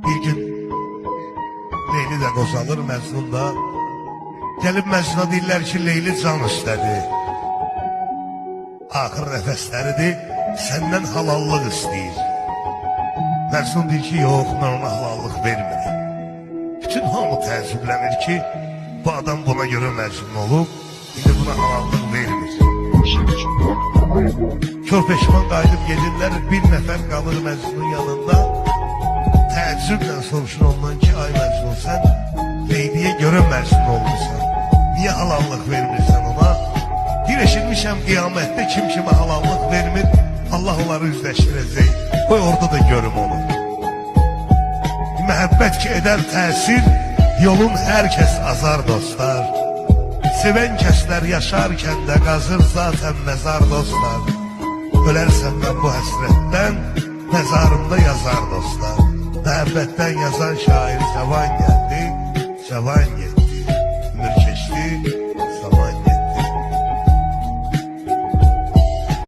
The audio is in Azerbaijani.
Bir gün Leyli də qozalır, Məcnun da. Gəlib Məcnuna deyirlər ki, Leyli can istədi. Axır nəfəsləridir, səndən halallıq istəyir. Məcnun deyir ki, yox, mən ona halallıq vermirəm. Bütün hamı təəccüblənir ki, bu adam buna görə Məcnun olub, indi buna halallıq vermir. Kör peşman qayıdıb gedirlər, bir nəfər qalır Məcnunun yanında. Təəccüblə soruşur ondan ki, ay Məcnun, sən Leyliyə görə Məcnun olmuşsan, niyə halallıq vermirsən ona? Bir eşitmişəm qiyamətdə kim kimə halallıq vermir, Allah onları üzləşdirəcək. Qoy orada da görüm onu. Məhəbbət ki edər təsir, yolun hər kəs azar dostlar. Sevən kəslər yaşarkən də qazır zaten məzar dostlar. Ölərsən mən bu həsrətdən, məzarımda yazar dostlar. Məhəbbətdən yazan şair cavan gəldi, cavan gəldi.